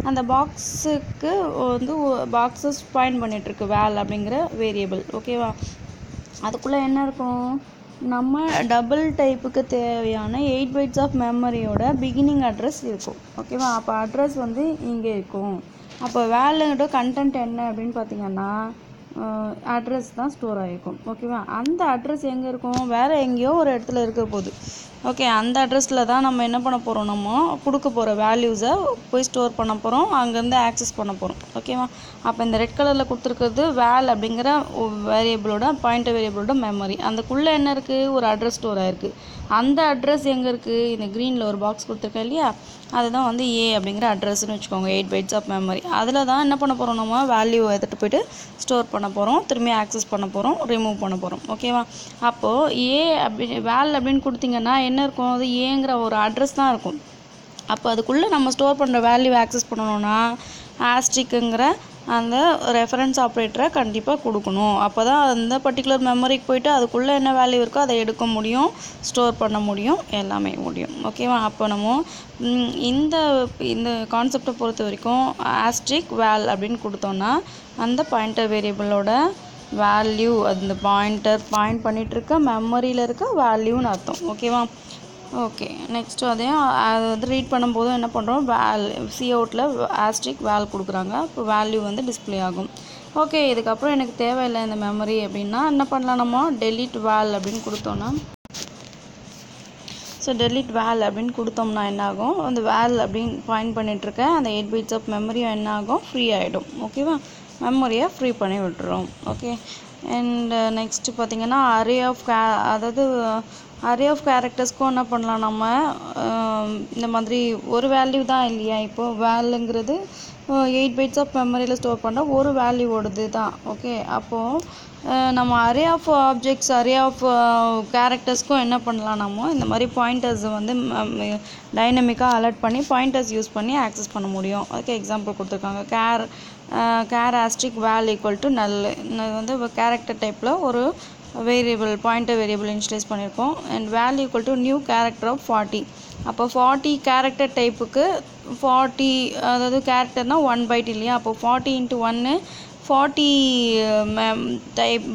அந்த பாக்ஸுக்கு வந்து பாக்ஸஸ் பாயிண்ட் பண்ணிகிட்ருக்கு வேல் அப்படிங்கிற வேரியபிள். ஓகேவா, அதுக்குள்ளே என்ன இருக்கும், நம்ம டபுள் டைப்புக்கு தேவையான 8 பைட்ஸ் ஆஃப் மெமரியோட பிகினிங் அட்ரஸ் இருக்கும். ஓகேவா, அப்போ அட்ரஸ் வந்து இங்கே இருக்கும். அப்போ வேலோட கண்டென்ட் என்ன அப்படின்னு பார்த்தீங்கன்னா அட்ரஸ் தான் ஸ்டோர் ஆகிருக்கும். ஓகேவா, அந்த அட்ரஸ் எங்கே இருக்கும், வேறு எங்கேயோ ஒரு இடத்துல இருக்க போகுது. ஓகே, அந்த அட்ரஸில் தான் நம்ம என்ன பண்ண போகிறோம், நம்ம கொடுக்க போகிற வேல்யூஸை போய் ஸ்டோர் பண்ண போகிறோம், அங்கேருந்து ஆக்சஸ் பண்ண போகிறோம். ஓகேவா, அப்போ இந்த ரெட் கலரில் கொடுத்துருக்கிறது வேல் அப்படிங்கிற வேரியபிளோட பாயிண்டர் வேரியபிளோட மெமரி. அதுக்குள்ளே என்ன இருக்குது, ஒரு அட்ரஸ் ஸ்டோர் ஆகிருக்கு. அந்த அட்ரஸ் எங்கே இருக்குது, இந்த க்ரீனில் ஒரு பாக்ஸ் கொடுத்துருக்கேன் இல்லையா, அதுதான் வந்து ஏ அப்படிங்கிற அட்ரஸ்ன்னு வச்சுக்கோங்க. 8 பைட்ஸ் ஆஃப் மெமரி. அதில் தான் என்ன பண்ண போகிறோம், நம்ம வேல்யூ எடுத்துகிட்டு போய்ட்டு ஸ்டோர் பண்ண போகிறோம், திரும்பி ஆக்சஸ் பண்ண போகிறோம், ரிமூவ் பண்ண போகிறோம். ஓகேவா, அப்போது ஏ அப்படி வேல் அப்படின்னு கொடுத்தீங்கன்னா என்ன இருக்கும், அது ஏங்கிற ஒரு அட்ரஸ் தான் இருக்கும். அப்போ அதுக்குள்ளே நம்ம ஸ்டோர் பண்ணுற வேல்யூ ஆக்சஸ் பண்ணணுன்னா ஆஸ்ட்ரிக்குங்கிற அந்த ரெஃபரன்ஸ் ஆப்ரேட்டரை கண்டிப்பாக கொடுக்கணும். அப்போ தான் அந்த பர்டிகுலர் மெமரிக்கு போய்ட்டு அதுக்குள்ளே என்ன வேல்யூ இருக்கோ அதை எடுக்க முடியும், ஸ்டோர் பண்ண முடியும், எல்லாமே முடியும். ஓகேவா, அப்போ நம்ம இந்த கான்செப்டை பொறுத்த வரைக்கும் ஆஸ்ட்ரிக் வேல் அப்படின்னு கொடுத்தோன்னா அந்த பாயிண்டர் வேரியபிளோட வேல்யூ, அந்த பாயிண்ட் பண்ணிகிட்ருக்க மெமரியில் இருக்க வேல்யூன்னு அர்த்தம். ஓகேவா, ஓகே, நெக்ஸ்ட்டு அதையும் அது வந்து ரீட் பண்ணும்போதும் என்ன பண்ணுறோம், வேல் சிஅவுட்டில் ஆஸ்ட்ரிக் வேல் கொடுக்குறாங்க. இப்போ வேல்யூ வந்து டிஸ்பிளே ஆகும். ஓகே, இதுக்கப்புறம் எனக்கு தேவையில்லை இந்த மெமரி அப்படின்னா என்ன பண்ணலாம், நம்ம டெலீட் வேல் அப்படின்னு கொடுத்தோன்னா, ஸோ டெலீட் வேல் அப்படின்னு கொடுத்தோம்னா என்ன ஆகும், அந்த வேல் அப்படின்னு பாயிண்ட் பண்ணிகிட்ருக்க அந்த 8 பைட்ஸ் ஆஃப் மெமரியும் என்ன ஆகும், ஃப்ரீ ஆகிடும். ஓகேவா, மெமரியை ஃப்ரீ பண்ணி விட்டுரும். ஓகே, அண்ட் நெக்ஸ்ட்டு பார்த்திங்கன்னா அதாவது அரே ஆஃப் கேரக்டர்ஸ்க்கும் என்ன பண்ணலாம், நம்ம இந்த மாதிரி ஒரு வேல்யூ தான் இல்லையா, இப்போது வேலுங்கிறது 8 பைட்ஸ் ஆஃப் மெமரியில் ஸ்டோர் பண்ணுற ஒரு வேல்யூவோடது தான். ஓகே, அப்போது நம்ம array of objects, array of கேரக்டர்ஸ்க்கும் என்ன பண்ணலாம், நம்ம இந்த மாதிரி பாயிண்டர்ஸ் வந்து டைனமிக்காக அலர்ட் பண்ணி பாயிண்டர்ஸ் யூஸ் பண்ணி ஆக்சஸ் பண்ண முடியும். அதுக்கு எக்ஸாம்பிள் கொடுத்துருக்காங்க. கேர் ஆஸ்ட்ரிக் வேல் = நல். இது வந்து கேரக்டர் டைப்பில் ஒரு வேரியபிள், பாயிண்டர் வேரியபிள் இனிஷியலைஸ் பண்ணியிருக்கோம். And value = new character of 40. அப்போ 40 கேரக்டர் டைப்புக்கு 40, அதாவது கேரக்டர்னால் 1 பைட் இல்லையா, அப்போ 40 × 1 40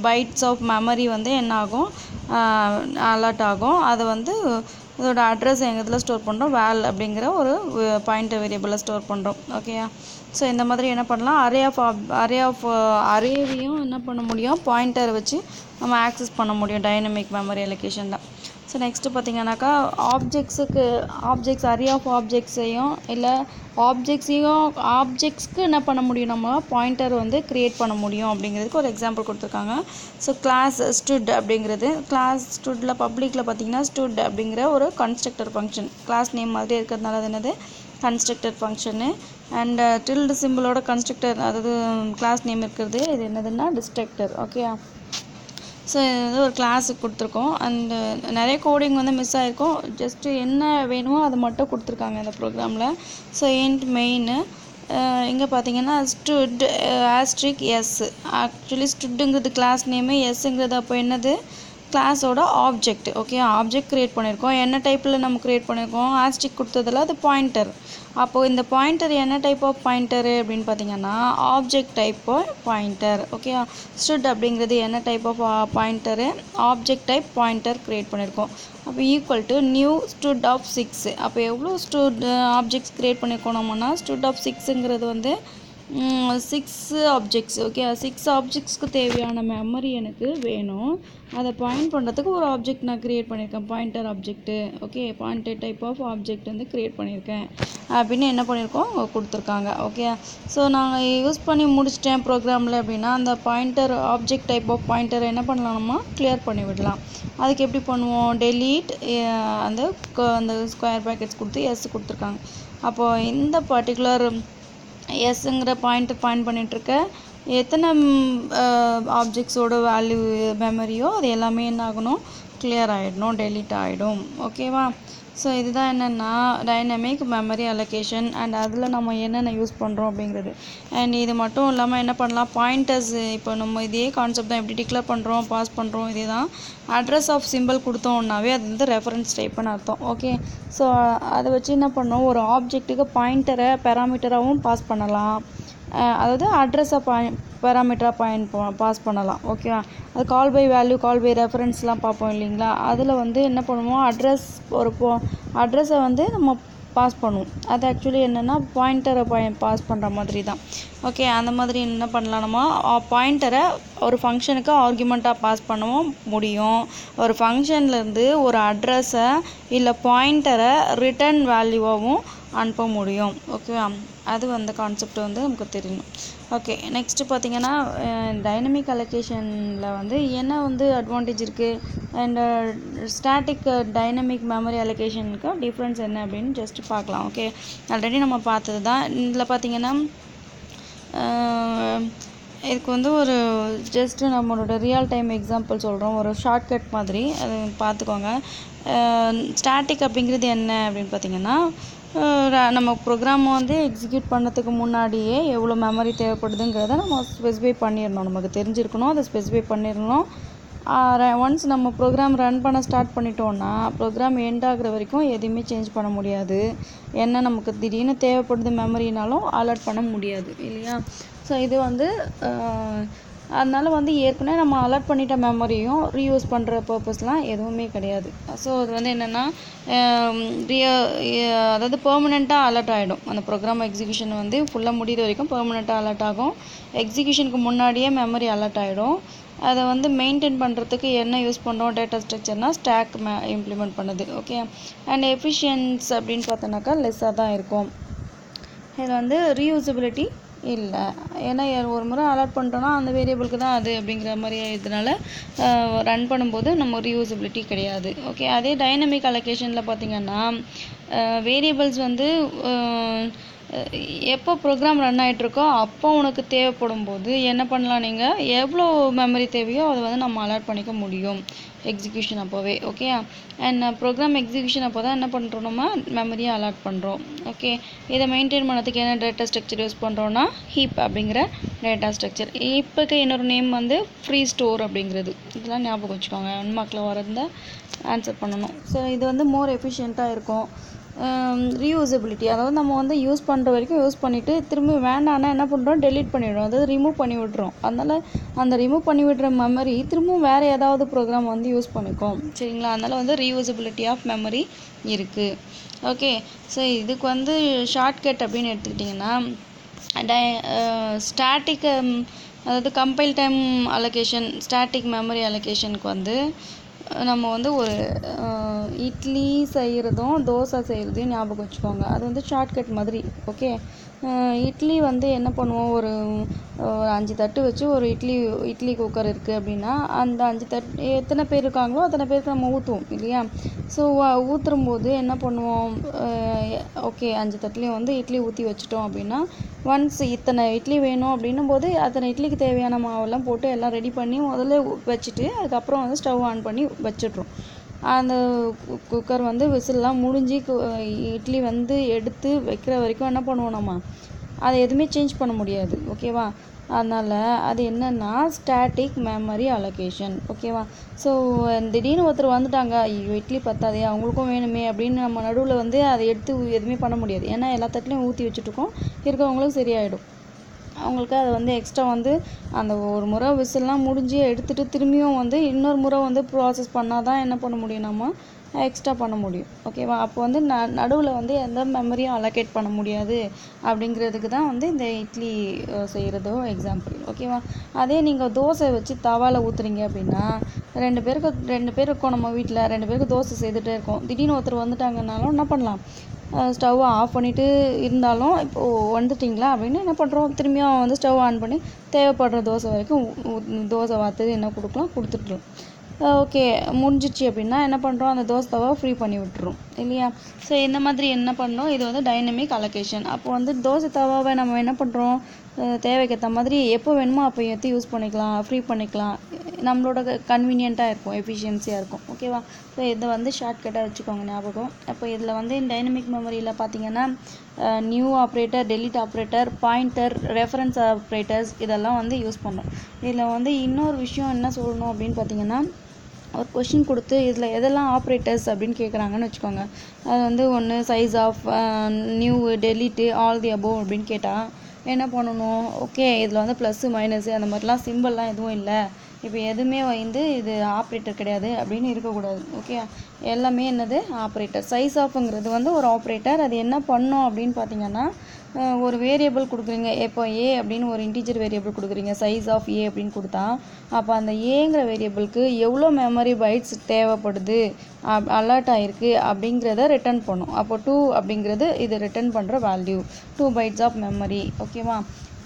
பைட்ஸ் ஆஃப் மெமரி வந்து என்ன ஆகும், அலர்ட் ஆகும். அதை வந்து இதோட அட்ரஸ் எங்கள் இதில் ஸ்டோர் பண்ணுறோம், வேல் அப்படிங்கிற ஒரு பாயிண்டர் வேரியபிளில் ஸ்டோர் பண்ணுறோம். ஓகேயா, ஸோ இந்த மாதிரி என்ன பண்ணலாம், அரேவையும் என்ன பண்ண முடியும், பாயிண்டரை வச்சு நம்ம ஆக்சஸ் பண்ண முடியும் டைனமிக் மெமரி அலோகேஷனில். ஸோ நெக்ஸ்ட்டு பார்த்தீங்கன்னாக்கா ஆப்ஜெக்ட்ஸ் அரே ஆஃப் ஆப்ஜெக்ட்ஸையும் இல்லை ஆப்ஜெக்ட்ஸ்க்கு என்ன பண்ண முடியும், நம்ம பாயிண்டர் வந்து க்ரியேட் பண்ண முடியும் அப்படிங்கிறதுக்கு ஒரு எக்ஸாம்பிள் கொடுத்துருக்காங்க. ஸோ கிளாஸ் ஸ்டுட் அப்படிங்கிறது, கிளாஸ் ஸ்டுட்டில் பப்ளிக்கில் பார்த்தீங்கன்னா ஸ்டுட் அப்படிங்கிற ஒரு கன்ஸ்ட்ரக்டர் ஃபங்க்ஷன், கிளாஸ் நேம் மாதிரி இருக்கிறதுனால அது என்னது கன்ஸ்ட்ரக்டர் ஃபங்க்ஷனு. அண்ட் டில்டு சிம்பிளோட கன்ஸ்ட்ரக்டர், அதாவது கிளாஸ் நேம் இருக்கிறது இது என்னதுன்னா டிஸ்ட்ரக்டர். ஓகே, ஸோ இது வந்து ஒரு கிளாஸுக்கு கொடுத்துருக்கோம். அண்டு நிறைய கோடிங் வந்து மிஸ் ஆகிருக்கும், ஜஸ்ட்டு என்ன வேணுமோ அது மட்டும் கொடுத்துருக்காங்க இந்த ப்ரோக்ராமில். ஸோ இன்ட் மெயின் இங்கே பார்த்தீங்கன்னா ஸ்டுட் ஆஸ்ட்ரிக் எஸ், ஆக்சுவலி ஸ்டுட்டுங்கிறது கிளாஸ் நேமு, எஸ்ஸுங்கிறது அப்போ என்னது கிளாஸோட ஆப்ஜெக்ட். ஓகே, ஆப்ஜெக்ட் க்ரியேட் பண்ணியிருக்கோம். என்ன டைப்பில் நம்ம க்ரியேட் பண்ணியிருக்கோம், ஆஸ்ட்ரிக் கொடுத்ததில் அது பாயிண்டர். அப்போது இந்த பாயிண்டர் என்ன டைப் ஆஃப் பாயிண்டரு அப்படின்னு பார்த்தீங்கன்னா object type pointer. Okay, stud அப்படிங்கிறது என்ன type of pointer, object type pointer create பண்ணியிருக்கோம். அப்போ equal to new stud of 6. அப்போ எவ்வளோ ஆப்ஜெக்ட்ஸ் க்ரியேட் பண்ணியிருக்கோம் நம்மனா, ஸ்டுட் ஆஃப் 6ங்கிறது வந்து 6 ஆப்ஜெக்ட்ஸ். ஓகே, 6 ஆப்ஜெக்ட்ஸ்க்கு தேவையான மெமரி எனக்கு வேணும். அதை பாயிண்ட் பண்ணுறதுக்கு ஒரு ஆப்ஜெக்ட் நான் க்ரியேட் பண்ணியிருக்கேன், pointer object. Okay, pointer type of object வந்து க்ரியேட் பண்ணியிருக்கேன் அப்படின்னு என்ன பண்ணியிருக்கோம் கொடுத்துருக்காங்க. ஓகே, ஸோ நாங்கள் யூஸ் பண்ணி முடிச்சிட்டேன் ப்ரோக்ராமில் அப்படின்னா அந்த pointer object type of pointer என்ன பண்ணலாமா கிளியர் பண்ணி விடலாம். அதுக்கு எப்படி பண்ணுவோம், டெலீட் அந்த ஸ்கொயர் ப்ராக்கெட்ஸ் கொடுத்து எஸ் கொடுத்துருக்காங்க. அப்போது இந்த பர்டிகுலர் எஸ்ங்கிற பாயிண்ட் பண்ணிகிட்ருக்க எத்தனை ஆப்ஜெக்ட்ஸோட வேல்யூ மெமரியோ அது எல்லாமே என்ன ஆகணும், கிளியர் ஆகிடணும், டெலீட் ஆகிடும். ஓகேவா, ஸோ இதுதான் என்னென்னா டைனமிக் மெமரி அலோகேஷன். அண்ட் அதில் நம்ம என்னென்ன யூஸ் பண்ணுறோம் அப்படிங்கிறது. அண்ட் இது மட்டும் இல்லாமல் என்ன பண்ணலாம், பாயிண்டர்ஸ், இப்போ நம்ம இதே கான்செப்ட் தான், எப்படி டிக்ளேர் பண்ணுறோம் பாஸ் பண்ணுறோம், இதே தான். அட்ரஸ் ஆஃப் சிம்பிள் கொடுத்தோம்னாவே அது வந்து ரெஃபரன்ஸ் டைப்புன்னு அர்த்தம். ஓகே, ஸோ அதை வச்சு என்ன பண்ணோம், ஒரு ஆப்ஜெக்ட்டுக்கு பாயிண்டரை பேராமீட்டராகவும் பாஸ் பண்ணலாம், அதாவது அட்ரஸை பேராமீட்டராக பாஸ் பண்ணலாம். ஓகேவா, அது கால் பை வேல்யூ, கால் பை ரெஃபரன்ஸ்லாம் பார்ப்போம் இல்லைங்களா, அதில் வந்து என்ன பண்ணுவோம், அட்ரஸை வந்து நம்ம பாஸ் பண்ணுவோம். அது ஆக்சுவலி என்னென்னா பாயிண்டரை பாஸ் பண்ணுற மாதிரி தான். ஓகே, அந்த மாதிரி என்ன பண்ணலாம், நம்ம பாயிண்டரை ஒரு ஃபங்க்ஷனுக்கு ஆர்குமெண்ட்டாக பாஸ் பண்ணவும் முடியும். ஒரு ஃபங்க்ஷன்லேருந்து ஒரு அட்ரஸை இல்லை பாயிண்டரை ரிட்டர்ன் வேல்யூவாகவும் அனுப்ப முடியும். ஓகேவா, அது அந்த கான்செப்ட் வந்து நமக்கு தெரியணும். ஓகே, நெக்ஸ்ட்டு பார்த்தீங்கன்னா டைனமிக் அலோகேஷனில் வந்து என்ன வந்து அட்வான்டேஜ் இருக்குது அண்ட் ஸ்டாட்டிக் டைனமிக் மெமரி அலோகேஷனுக்கு டிஃப்ரென்ஸ் என்ன அப்படின்னு ஜஸ்ட் பார்க்கலாம். ஓகே, ஆல்ரெடி நம்ம பார்த்தது தான். இதில் பார்த்தீங்கன்னா இதுக்கு வந்து ஒரு ஜஸ்ட்டு நம்மளோட ரியல் டைம் எக்ஸாம்பிள் சொல்கிறோம், ஒரு ஷார்ட்கட் மாதிரி, அது பார்த்துக்கோங்க. ஸ்டாட்டிக் அப்படிங்கிறது என்ன அப்படின்னு பார்த்தீங்கன்னா, நம்ம ப்ரோக்ராம் வந்து எக்ஸிக்யூட் பண்ணதுக்கு முன்னாடியே எவ்வளோ மெமரி தேவைப்படுதுங்கிறத நம்ம ஸ்பெசிஃபை பண்ணிடணும், நமக்கு தெரிஞ்சிருக்கணும், அதை ஸ்பெசிஃபை பண்ணிடணும். ஒன்ஸ் நம்ம ப்ரோக்ராம் ரன் பண்ண ஸ்டார்ட் பண்ணிட்டோன்னா ப்ரோக்ராம் எண்ட் ஆகிற வரைக்கும் எதுவுமே சேஞ்ச் பண்ண முடியாது. என்ன நமக்கு திடீர்னு தேவைப்படுது மெமரினாலும் அலர்ட் பண்ண முடியாது இல்லையா. ஸோ இது வந்து அதனால் வந்து ஏற்கனவே நம்ம அலர்ட் பண்ணிட்ட மெமரியும் ரீயூஸ் பண்ணுற பர்பஸ்லாம் எதுவுமே கிடையாது. ஸோ அது வந்து என்னென்னா அதாவது பெர்மனெண்ட்டாக அலர்ட் ஆகிடும். அந்த ப்ரோக்ராம் எக்ஸிக்யூஷன் வந்து ஃபுல்லாக முடிகிற வரைக்கும் பெர்மனெண்ட்டாக அலர்ட் ஆகும். எக்ஸிக்யூஷனுக்கு முன்னாடியே மெமரி அலர்ட் ஆகிடும். அதை வந்து மெயின்டைன் பண்ணுறதுக்கு என்ன யூஸ் பண்ணுறோம், டேட்டா ஸ்ட்ரக்சர்னால் ஸ்டாக் இம்ப்ளிமெண்ட் பண்ணுது. ஓகே, அண்ட் எஃபிஷியன்ஸ் அப்படின்னு பார்த்தோன்னாக்கா லெஸ்ஸாக தான் இருக்கும். இது வந்து ரீயூசபிலிட்டி இல்லை, ஏன்னா ஒரு முறை அலர்ட் பண்ணிட்டோன்னா அந்த வேரியபிளுக்கு தான் அது அப்படிங்கிற மாதிரி இதனால் ரன் பண்ணும்போது நம்ம ரீயூசபிலிட்டி கிடையாது. ஓகே, அதே டைனமிக் அலோகேஷனில் பார்த்திங்கன்னா வேரியபிள்ஸ் வந்து எப்போ ப்ரோக்ராம் ரன் ஆகிட்ருக்கோ அப்போ உனக்கு தேவைப்படும் போது என்ன பண்ணலாம், நீங்கள் எவ்வளோ மெமரி தேவையோ அதை வந்து நம்ம அலர்ட் பண்ணிக்க முடியும் எக்ஸிக்யூஷன் அப்போவே. ஓகே, அண்ட் ப்ரோக்ராம் எக்ஸிக்யூஷன் அப்போ தான் என்ன பண்ணுறோம், நம்ம மெமரியை அலர்ட் பண்ணுறோம். ஓகே, இதை மெயின்டைன் பண்ணதுக்கு என்ன டேட்டா ஸ்ட்ரக்சர் யூஸ் பண்ணுறோன்னா ஹீப் அப்படிங்கிற டேட்டா ஸ்ட்ரக்சர். ஹீப்புக்கு இன்னொரு நேம் வந்து ஃப்ரீ ஸ்டோர் அப்படிங்கிறது. இதெல்லாம் ஞாபகம் வச்சுக்கோங்க, 1 மார்க்கில் வரதை ஆன்சர் பண்ணணும். ஸோ இது வந்து மோர் எஃபிஷியண்ட்டாக இருக்கும். ரீயூசபிலிட்டி, அதாவது நம்ம வந்து யூஸ் பண்ணுற வரைக்கும் யூஸ் பண்ணிவிட்டு திரும்பி வேண்டான்னா என்ன பண்ணுறோம், டெலீட் பண்ணிவிடுறோம், அதாவது ரிமூவ் பண்ணி விட்றோம். அதனால் அந்த ரிமூவ் பண்ணி விடுற மெமரி திரும்பவும் வேறு ஏதாவது ப்ரோக்ராம் வந்து யூஸ் பண்ணிக்கும். சரிங்களா, அதனால் வந்து ரீயூசபிலிட்டி ஆஃப் மெமரி இருக்குது. ஓகே, ஸோ இதுக்கு வந்து ஷார்ட்கட் அப்படின்னு எடுத்துக்கிட்டிங்கன்னா ஸ்டாட்டிக் அதாவது compile time allocation static memory அலோகேஷனுக்கு வந்து நம்ம வந்து ஒரு இட்லி செய்கிறதும் தோசை செய்கிறதையும் ஞாபகம் வச்சுக்கோங்க. அது வந்து ஷார்ட்கட் மாதிரி. ஓகே, இட்லி வந்து என்ன பண்ணுவோம், ஒரு 5 தட்டு வச்சு ஒரு இட்லி குக்கர் இருக்குது அப்படின்னா அந்த 5 தட்டு எத்தனை பேர் இருக்காங்களோ அத்தனை பேருக்கு நம்ம ஊற்றுவோம் இல்லையா. ஸோ ஊற்றும் போது என்ன பண்ணுவோம், ஓகே 5 தட்டுலேயும் வந்து இட்லி ஊற்றி வச்சுட்டோம் அப்படின்னா ஒன்ஸ் இத்தனை இட்லி வேணும் அப்படின்னும் போது அத்தனை இட்லிக்கு தேவையான மாவெல்லாம் போட்டு எல்லாம் ரெடி பண்ணி முதல்ல வச்சுட்டு அதுக்கப்புறம் வந்து ஸ்டவ் ஆன் பண்ணி வச்சிடுறோம். அந்த குக்கர் வந்து விசில்லாம் முடிஞ்சு இட்லி வந்து எடுத்து வைக்கிற வரைக்கும் என்ன பண்ணுவோம், நம்ம அதை எதுவுமே சேஞ்ச் பண்ண முடியாது. ஓகேவா, அதனால் அது என்னென்னா ஸ்டாட்டிக் மெமரி அலோகேஷன். ஓகேவா, ஸோ திடீர்னு ஒருத்தர் வந்துட்டாங்க, ஐயோ இட்லி பத்தாதே அவங்களுக்கும் வேணுமே அப்படின்னு நம்ம நடுவில் வந்து அதை எடுத்து எதுவுமே பண்ண முடியாது. ஏன்னா எல்லா தட்டுலையும் ஊற்றி வச்சுட்ருக்கோம், இருக்கிறவங்களும் சரியாயிடும். அவங்களுக்கு அதை வந்து எக்ஸ்ட்ரா வந்து அந்த ஒரு முறை விசில்லாம் முடிஞ்சு எடுத்துகிட்டு திரும்பியும் வந்து இன்னொரு முறை வந்து ப்ராசஸ் பண்ணால் தான் என்ன பண்ண முடியும், நம்ம எக்ஸ்ட்ரா பண்ண முடியும். ஓகேவா, அப்போ வந்து நடுவில் வந்து எந்த மெமரியும் அலோகேட் பண்ண முடியாது அப்படிங்கிறதுக்கு தான் வந்து இந்த இட்லி செய்கிறதோ எக்ஸாம்பிள். ஓகேவா, அதே நீங்கள் தோசை வச்சு தவாவில் ஊற்றுறீங்க அப்படின்னா ரெண்டு பேர் இருக்கோம் நம்ம வீட்டில், 2 பேருக்கு தோசை செய்துகிட்டே இருக்கோம். திடீர்னு ஒருத்தர் வந்துட்டாங்கன்னாலும் என்ன பண்ணலாம், ஸ்டவ் ஆஃப் பண்ணிவிட்டு இருந்தாலும் இப்போது வந்துட்டிங்களா அப்படின்னு என்ன பண்ணுறோம், திரும்பியும் வந்து ஸ்டவ் ஆன் பண்ணி தேவைப்படுற தோசை வரைக்கும் தோசை வார்த்து என்ன கொடுத்துட்றோம். ஓகே முடிஞ்சிச்சு அப்படின்னா என்ன பண்ணுறோம், அந்த தோசை தவா ஃப்ரீ பண்ணி விட்டுரும் இல்லையா. ஸோ இந்த மாதிரி என்ன பண்ணோம், இது வந்து டைனமிக் அலோகேஷன். அப்போ வந்து தோசை தவாவை நம்ம என்ன பண்ணுறோம், தேவைக்கேற்ற மாதிரி எப்போ வேணுமோ அப்போ எடுத்து யூஸ் பண்ணிக்கலாம், ஃப்ரீ பண்ணிக்கலாம், நம்மளோட கன்வீனியண்ட்டாக இருக்கும், எஃபிஷியன்சியாக இருக்கும். ஓகேவா, ஸோ இதை வந்து ஷார்ட்கட்டாக வச்சுக்கோங்க ஞாபகம். அப்போ இதில் வந்து டைனமிக் மெமரியில் பார்த்தீங்கன்னா new operator, delete operator, pointer, reference operators இதெல்லாம் வந்து யூஸ் பண்ணோம். இதில் வந்து இன்னொரு விஷயம் என்ன சொல்லணும் அப்படின்னு பார்த்தீங்கன்னா, ஒரு கொஷின் கொடுத்து இதில் எதெல்லாம் ஆப்ரேட்டர்ஸ் அப்படின்னு கேட்குறாங்கன்னு வச்சுக்கோங்க. அது வந்து ஒன்று size of, new, delete, all the above அப்படின்னு கேட்டால் என்ன பண்ணணும், ஓகே இதில் வந்து ப்ளஸ்ஸு மைனஸு அந்த மாதிரிலாம் சிம்பிள்லாம் எதுவும் இல்லை, இப்போ எதுவுமே வந்து இது ஆப்ரேட்டர் கிடையாது அப்படின்னு இருக்கக்கூடாது. ஓகே, எல்லாமே என்னது ஆப்ரேட்டர். சைஸ் ஆஃப்ங்கிறது வந்து ஒரு ஆப்ரேட்டர். அது என்ன பண்ணோம் அப்படின்னு பார்த்தீங்கன்னா, ஒரு வேரியபிள் கொடுக்குறீங்க, இப்போ ஏ அப்படின்னு ஒரு இன்டீஜர் வேரியபிள் கொடுக்குறீங்க, சைஸ் ஆஃப் ஏ அப்படின்னு கொடுத்தா அப்போ அந்த ஏங்கிற வேரியபிளுக்கு எவ்வளோ மெமரி பைட்ஸ் தேவைப்படுது அலர்ட் ஆகிருக்கு அப்படிங்கிறத ரிட்டர்ன் பண்ணும். அப்போ 2 அப்படிங்கிறது இது ரிட்டர்ன் பண்ணுற வேல்யூ, 2 பைட்ஸ் ஆஃப் மெமரி. ஓகேவா,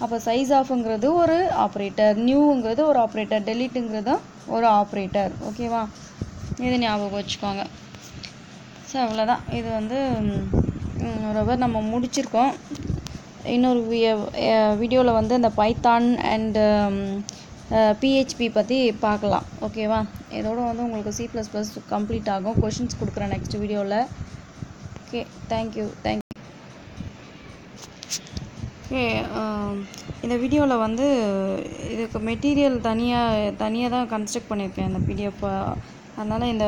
அப்போ சைஸ் ஆஃப்ங்கிறது ஒரு ஆப்ரேட்டர், நியூங்கிறது ஒரு ஆப்ரேட்டர், டெலிட்டுங்கிறது ஒரு ஆப்ரேட்டர். ஓகேவா, இது ஞாபகம் வச்சுக்கோங்க. ஸோ அவ்வளோதான், இது வந்து ரொம்ப நம்ம முடிச்சிருக்கோம். இன்னொரு வீடியோவில் வந்து இந்த பைத்தான் அண்ட் பிஹெச்பி பற்றி பார்க்கலாம். ஓகேவா, இதோட வந்து உங்களுக்கு C++ கம்ப்ளீட் ஆகும். கொஷின்ஸ் கொடுக்குறேன் நெக்ஸ்ட் வீடியோவில். Okay, thank you. ஓகே, இந்த வீடியோவில் வந்து இதுக்கு மெட்டீரியல் தனியாக தான் கன்ஸ்ட்ரக்ட் பண்ணியிருக்கேன் இந்த பிடிஎஃப். அதனால் இந்த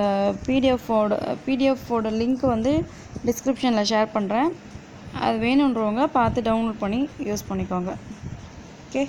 பிடிஎஃபோட லிங்க் வந்து டிஸ்கிரிப்ஷனில் ஷேர் பண்ணுறேன். அது வேணுன்றவங்க பார்த்து டவுன்லோட் பண்ணி யூஸ் பண்ணிக்கோங்க. ஓகே.